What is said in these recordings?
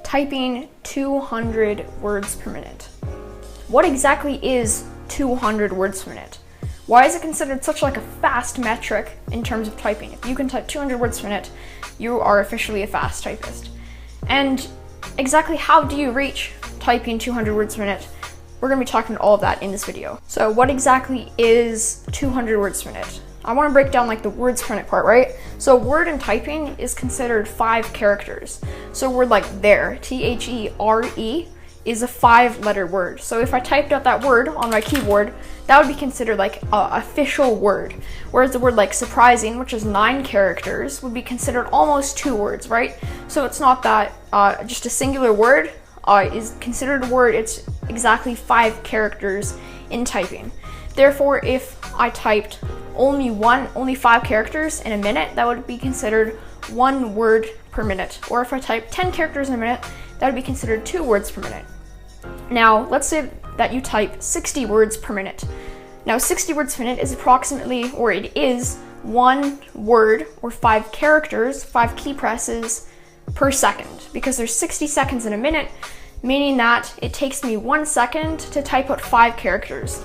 typing 200 words per minute. What exactly is 200 words per minute? Why is it considered such like a fast metric in terms of typing? If you can type 200 words per minute, you are officially a fast typist. And exactly how do you reach typing 200 words per minute? We're going to be talking about all of that in this video. So what exactly is 200 words per minute? I want to break down like the words per minute part, right? So word in typing is considered 5 characters. So a word like there, T-H-E-R-E, is a 5-letter word. So if I typed out that word on my keyboard, that would be considered like an official word. Whereas the word like surprising, which is 9 characters, would be considered almost 2 words, right? So it's not that just a singular word is considered a word, it's exactly 5 characters in typing. Therefore, if I typed only 5 characters in a minute, that would be considered 1 word per minute. Or if I type 10 characters in a minute, that would be considered 2 words per minute. Now, let's say that you type 60 words per minute. Now, 60 words per minute is approximately, or it is 1 word or 5 characters, 5 key presses per second, because there's 60 seconds in a minute, meaning that it takes me 1 second to type out 5 characters.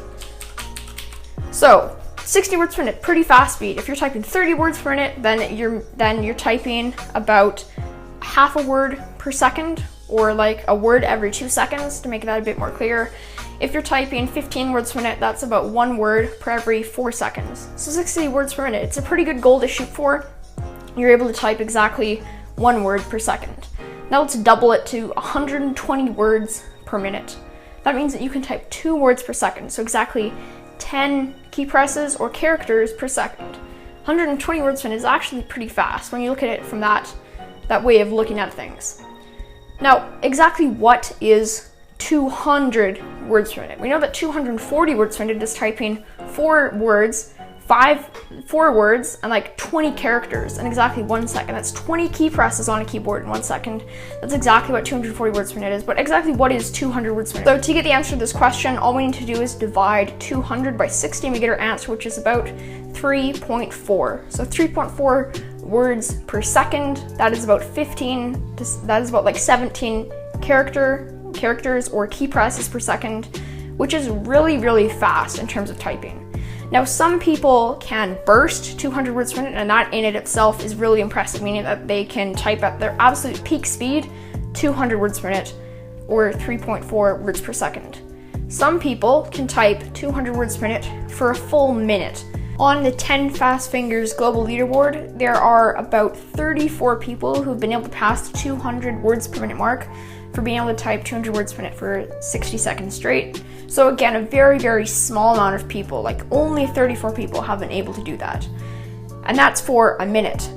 So 60 words per minute, pretty fast speed. If you're typing 30 words per minute, then you're typing about half a word per second, or like a word every 2 seconds, to make that a bit more clear. If you're typing 15 words per minute, that's about 1 word per every 4 seconds. So 60 words per minute, it's a pretty good goal to shoot for. You're able to type exactly 1 word per second. Now let's double it to 120 words per minute. That means that you can type 2 words per second, so exactly 10 key presses or characters per second. 120 words per minute is actually pretty fast when you look at it from that way of looking at things. Now, exactly what is 200 words per minute? We know that 240 words per minute is typing 4 words, 4 words, and like 20 characters in exactly 1 second. That's 20 key presses on a keyboard in 1 second. That's exactly what 240 words per minute is. But exactly what is 200 words per minute? So to get the answer to this question, all we need to do is divide 200 by 60 and we get our answer, which is about 3.4. So 3.4 words per second. That is about 17 characters or key presses per second, which is really, really fast in terms of typing. Now, some people can burst 200 words per minute, and that in it itself is really impressive, meaning that they can type at their absolute peak speed 200 words per minute, or 3.4 words per second. Some people can type 200 words per minute for a full minute. On the 10 Fast Fingers global leaderboard, there are about 34 people who've been able to pass the 200 words per minute mark for being able to type 200 words per minute for 60 seconds straight. So again, a very, very small amount of people, like only 34 people have been able to do that. And that's for a minute.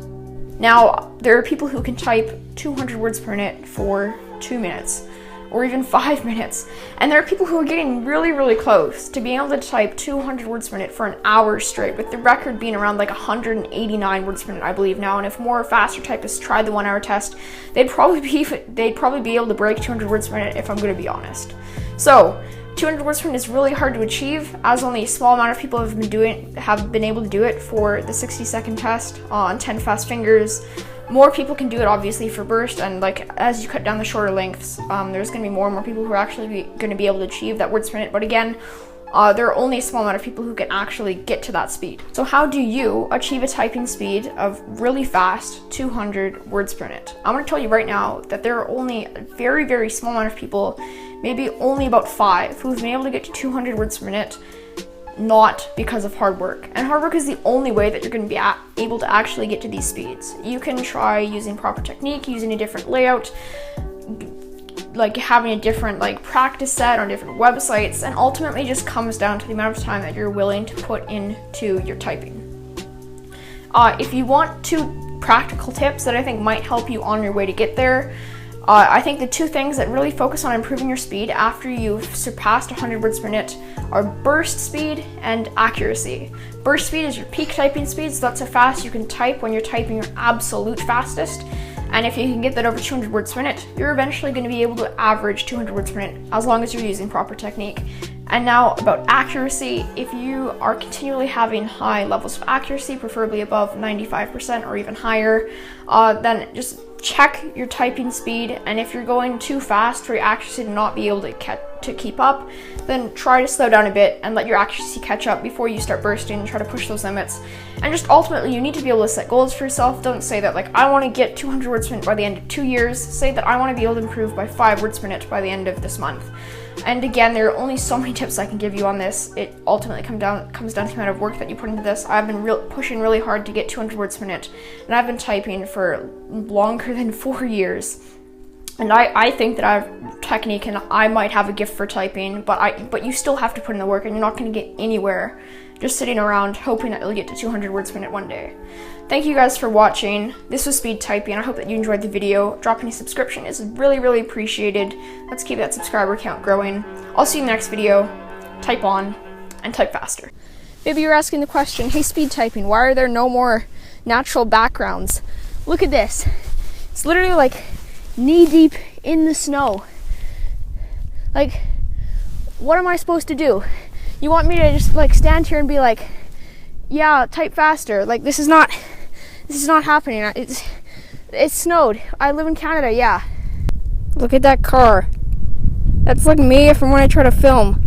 Now, there are people who can type 200 words per minute for 2 minutes, or even 5 minutes. And there are people who are getting really, really close to being able to type 200 words per minute for an hour straight, with the record being around like 189 words per minute, I believe now. And if more faster typists tried the 1 hour test, they'd probably be able to break 200 words per minute, if I'm going to be honest. So 200 words per minute is really hard to achieve, as only a small amount of people have been able to do it for the 60-second test on 10 Fast Fingers. More people can do it, obviously, for burst, and like as you cut down the shorter lengths, there's going to be more and more people who are actually going to be able to achieve that words per minute. But again, there are only a small amount of people who can actually get to that speed. So how do you achieve a typing speed of really fast 200 words per minute? I'm going to tell you right now that there are only a very, very small amount of people, maybe only about 5, who've been able to get to 200 words per minute, not because of hard work. And hard work is the only way that you're going to be able to actually get to these speeds. You can try using proper technique, using a different layout, like having a different like practice set on different websites, and ultimately just comes down to the amount of time that you're willing to put into your typing. If you want 2 practical tips that I think might help you on your way to get there, I think the 2 things that really focus on improving your speed after you've surpassed 100 words per minute are burst speed and accuracy. Burst speed is your peak typing speed, so that's how fast you can type when you're typing your absolute fastest. And if you can get that over 200 words per minute, you're eventually going to be able to average 200 words per minute, as long as you're using proper technique. And now about accuracy, if you are continually having high levels of accuracy, preferably above 95% or even higher, then just check your typing speed, and if you're going too fast for your accuracy to not be able to keep up, then try to slow down a bit and let your accuracy catch up before you start bursting and try to push those limits. And just ultimately, you need to be able to set goals for yourself. Don't say that, like, I want to get 200 words per minute by the end of 2 years. Say that I want to be able to improve by 5 words per minute by the end of this month. And again, there are only so many tips I can give you on this. It ultimately comes down to the amount of work that you put into this. I've been pushing really hard to get 200 words per minute, and I've been typing for longer than 4 years. And I think that I have technique and I might have a gift for typing, but you still have to put in the work, and you're not going to get anywhere just sitting around hoping that you'll get to 200 words per minute one day. Thank you guys for watching. This was Speed Typing. I hope that you enjoyed the video. Dropping a subscription is really, really appreciated. Let's keep that subscriber count growing. I'll see you in the next video. Type on and type faster. Maybe you're asking the question, hey, Speed Typing, why are there no more natural backgrounds? Look at this. It's literally like knee deep in the snow. Like, what am I supposed to do? You want me to just like stand here and be like, yeah, type faster? Like, this is not happening. It snowed. I live in Canada, yeah. Look at that car. That's like me from when I try to film.